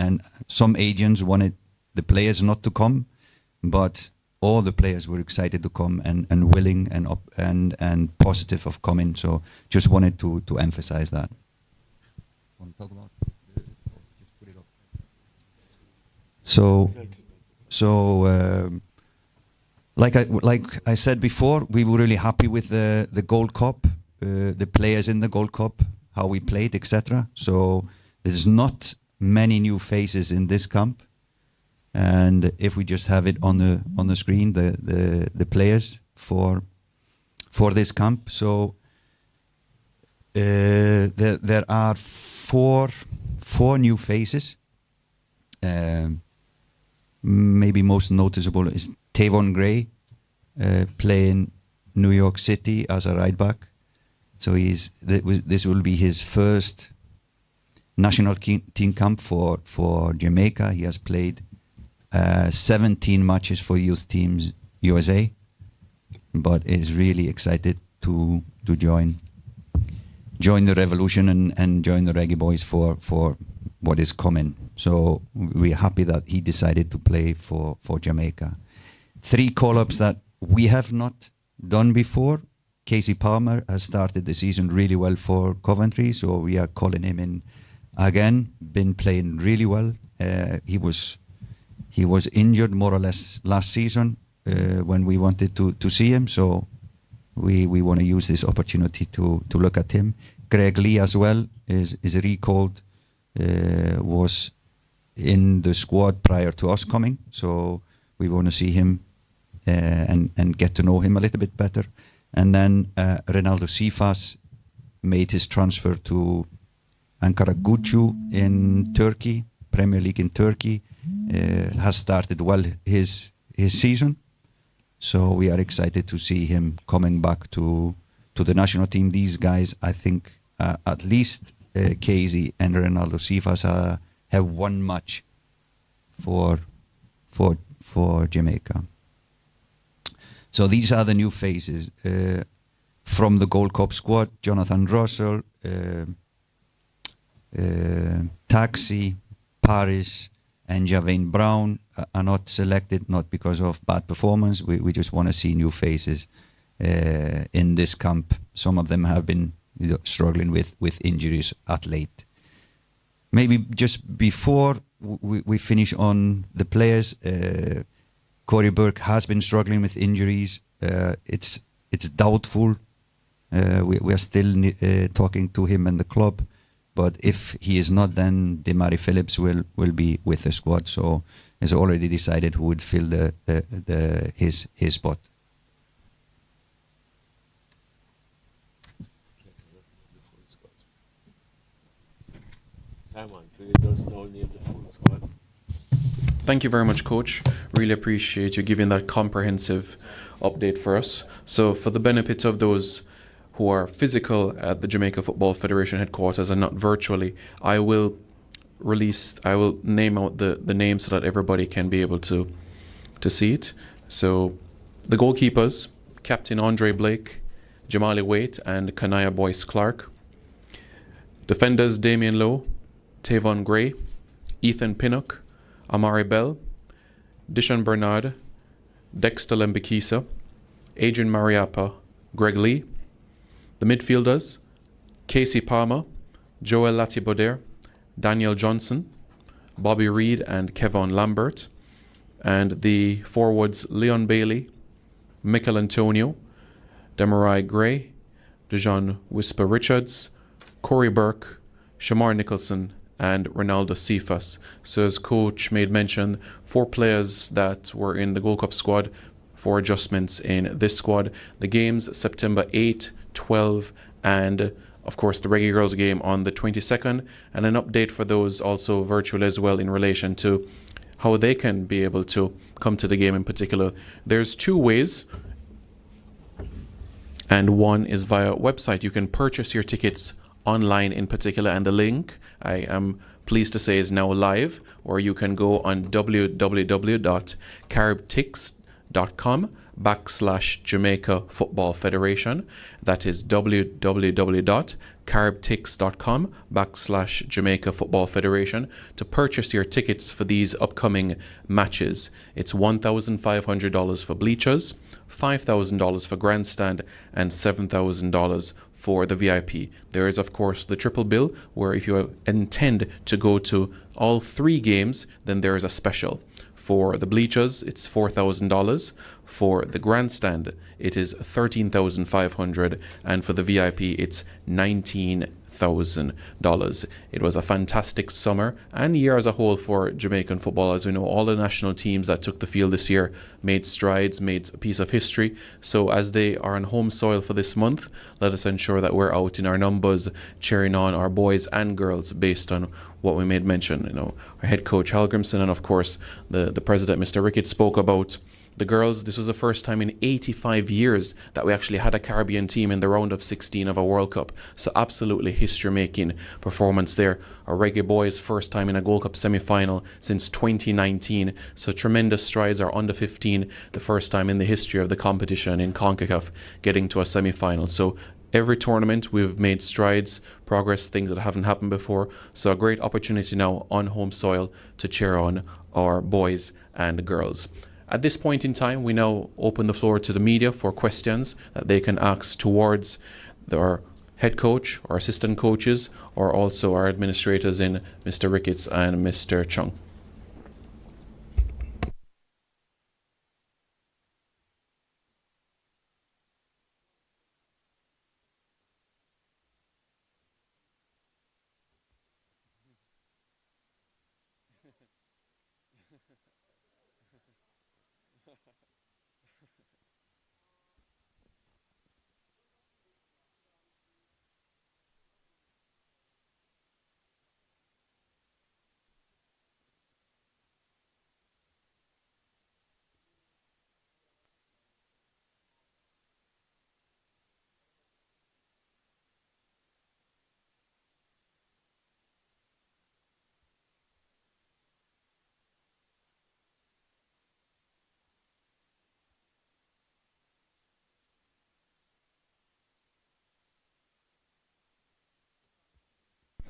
and some agents wanted the players not to come, but all the players were excited to come and willing and positive of coming. So just wanted to emphasize that. Want to talk about? Just put it up. Like I said before, we were really happy with the Gold Cup, the players in the Gold Cup, how we played, etc. So there's not many new faces in this camp, and if we just have it on the screen, the players for this camp. So there are four new faces. Maybe most noticeable is Tavon Gray, playing New York City as a right back. So this will be his first national team camp for Jamaica. He has played 17 matches for youth teams USA, but is really excited to join the revolution and join the Reggae Boyz for what is coming. So we're happy that he decided to play for Jamaica. 3 call-ups that we have not done before. Kacey Palmer has started the season really well for Coventry, so we are calling him in again. Been playing really well. He was injured more or less last season when we wanted to see him, so we want to use this opportunity to look at him. Greg Lee as well is recalled, was in the squad prior to us coming, so we want to see him and get to know him a little bit better. And then Ronaldo Sifas made his transfer to Ankara in Turkey, Premier League in Turkey, has started well his season. So we are excited to see him coming back to the national team. These guys, I think, at least Kacey and Ronaldo Sifas have one match for Jamaica. So these are the new faces from the Gold Cup squad. Jonathan Russell, Taxi, Paris, and Javane Brown are not selected, not because of bad performance. We just want to see new faces in this camp. Some of them have been struggling with injuries at late. Maybe just before we finish on the players, Corey Burke has been struggling with injuries. It's doubtful. We are still talking to him and the club, but if he is not, then Demari Phillips will be with the squad. So it's already decided who would fill his spot. Thank you very much, Coach. Really appreciate you giving that comprehensive update for us. So for the benefit of those who are physical at the Jamaica Football Federation headquarters and not virtually, I will name out the names so that everybody can be able to see it. So the goalkeepers, Captain Andre Blake, Jamali Waite, and Kanaya Boyce Clark. Defenders, Damian Lowe, Tavon Gray, Ethan Pinnock, Amari Bell, Dishon Bernard, Dexter Lembikisa, Adrian Mariappa, Greg Lee. The midfielders, Kacey Palmer, Joel Latiboder, Daniel Johnson, Bobby Reed and Kevon Lambert. And the forwards, Leon Bailey, Michael Antonio, Demarai Gray, Dejan Whisper Richards, Corey Burke, Shamar Nicholson, and Ronaldo Sifas. So as Coach made mention, 4 players that were in the Gold Cup squad, 4 adjustments in this squad. The games September 8, 12, and of course the Reggae Girls game on the 22nd, and an update for those also virtual as well in relation to how they can be able to come to the game in particular. There's 2 ways, and one is via website. You can purchase your tickets online in particular, and the link, I am pleased to say, is now live, or you can go on www.caribtix.com /Jamaica Football Federation. That is www.carbtix.com /Jamaica Football Federation to purchase your tickets for these upcoming matches. It's $1,500 for bleachers, $5,000 for grandstand, and $7,000 for the VIP. There is, of course, the triple bill, where if you intend to go to all 3 games, then there is a special. For the bleachers, it's $4,000. For the grandstand, it is $13,500, and for the VIP, it's $19,000. It was a fantastic summer and year as a whole for Jamaican football. As we know, all the national teams that took the field this year made strides, made a piece of history. So as they are on home soil for this month, let us ensure that we're out in our numbers cheering on our boys and girls based on what we made mention. You know, our head coach Halgrimson and of course the president, Mr. Ricketts, spoke about the girls. This was the first time in 85 years that we actually had a Caribbean team in the round of 16 of a World Cup. So absolutely history-making performance there. Our Reggae Boyz first time in a Gold Cup semi-final since 2019. So tremendous strides. Our under 15, the first time in the history of the competition in CONCACAF getting to a semi-final. So every tournament we've made strides, progress, things that haven't happened before. So a great opportunity now on home soil to cheer on our boys and girls. At this point in time, we now open the floor to the media for questions that they can ask towards our head coach or assistant coaches, or also our administrators in Mr. Ricketts and Mr. Chung.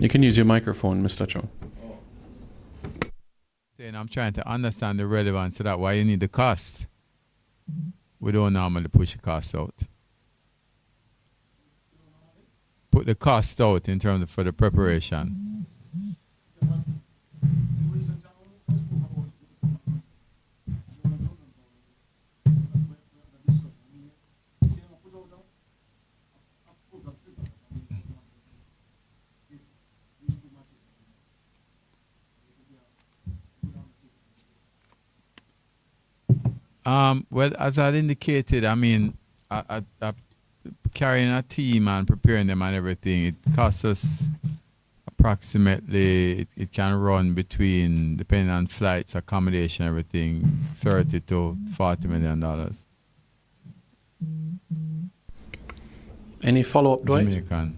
You can use your microphone, Mr. Chung. Saying I'm trying to understand the relevance of that, why you need the cost. We don't normally push the cost out. Put the cost out in terms of for the preparation. Well, as I indicated, I mean, carrying a team and preparing them and everything, it costs us approximately, it can run between, depending on flights, accommodation, everything, $30 to $40 million. Any follow-up, Dwight? Jamaican.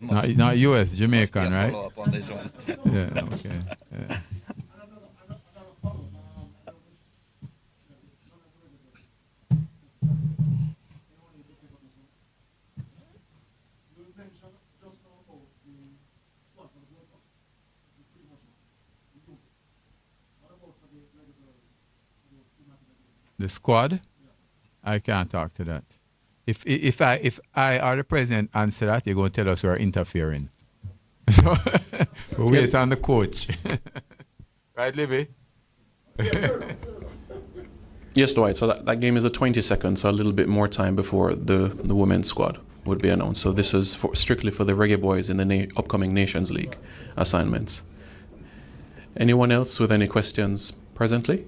Not US, Jamaican, right? Yeah, okay. Yeah. The squad? I can't talk to that. If I or the president answer that, you're going to tell us we're interfering. So we'll wait on the coach. Right, Libby? Yes, Dwight. So that game is the 22nd, so a little bit more time before the women's squad would be announced. So this is strictly for the Reggae Boyz in the upcoming Nations League assignments. Anyone else with any questions presently?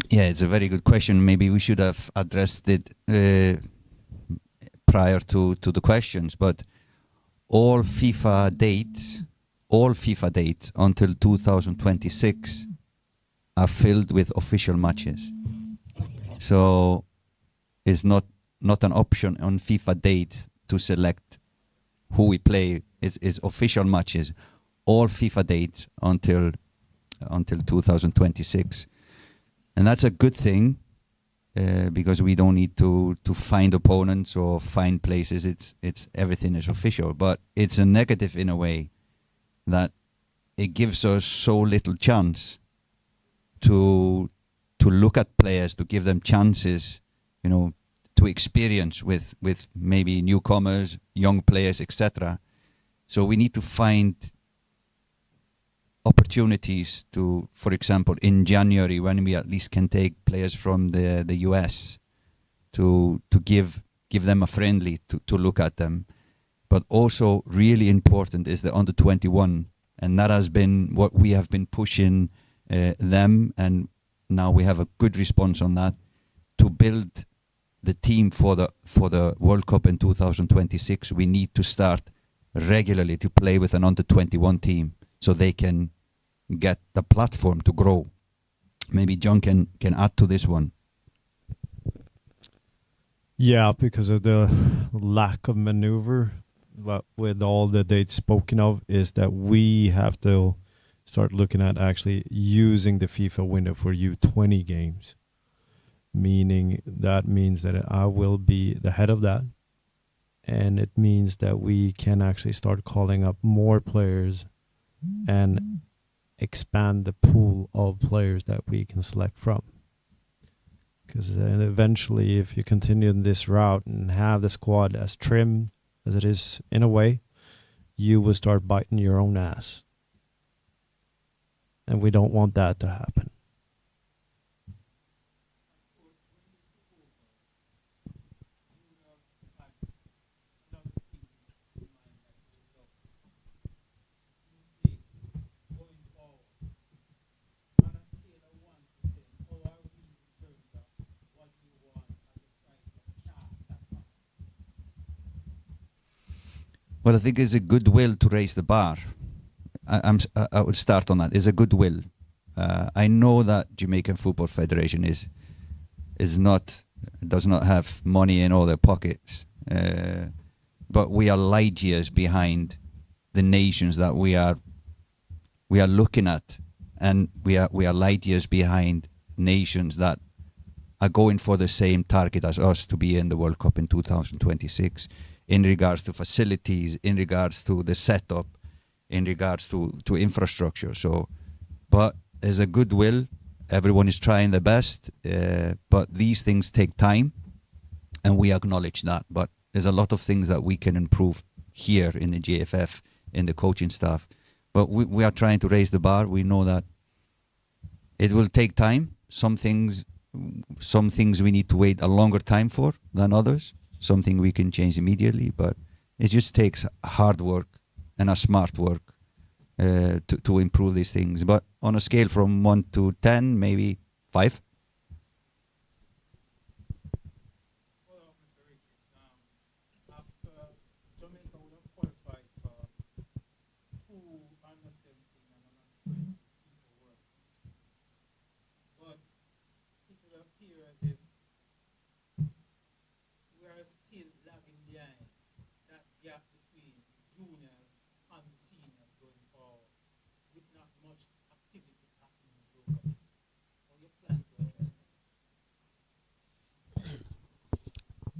Yeah, it's a very good question. Maybe we should have addressed it prior to the questions, but all FIFA dates all FIFA dates until 2026 are filled with official matches. So it's not an option on FIFA dates to select who we play. It's official matches, all FIFA dates until 2026, and that's a good thing because we don't need to find opponents or find places. It's everything is official, but it's a negative in a way that it gives us so little chance to look at players, to give them chances, to experience with maybe newcomers, young players, etc. So we need to find opportunities to, for example, in January, when we at least can take players from the US to give them a friendly to look at them. But also really important is the under 21, and that has been what we have been pushing them, and now we have a good response on that, to build the team for the World Cup in 2026. We need to start regularly to play with an under 21 team so they can get the platform to grow. Maybe John can add to this one. Yeah, because of the lack of maneuver, but with all the dates spoken of, is that we have to start looking at actually using the FIFA window for U20 games. Meaning that means that I will be the head of that. And it means that we can actually start calling up more players and expand the pool of players that we can select from. Because eventually, if you continue in this route and have the squad as trim as it is in a way, you will start biting your own ass. And we don't want that to happen. Well, I think it's a goodwill to raise the bar. I would start on that. It's a goodwill. I know that Jamaican Football Federation does not have money in all their pockets, but we are light years behind the nations that we are looking at, and we are light years behind nations that are going for the same target as us to be in the World Cup in 2026. In regards to facilities, in regards to the setup, in regards to infrastructure. So, but there's a goodwill. Everyone is trying their best, but these things take time, and we acknowledge that. But there's a lot of things that we can improve here in the JFF, in the coaching staff. But we are trying to raise the bar. We know that it will take time. Some things we need to wait a longer time for than others. Something we can change immediately, but it just takes hard work and a smart work to improve these things. But on a scale from 1 to 10, maybe 5.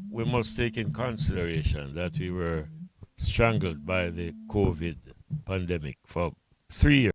We must take in consideration that we were strangled by the COVID pandemic for 3 years.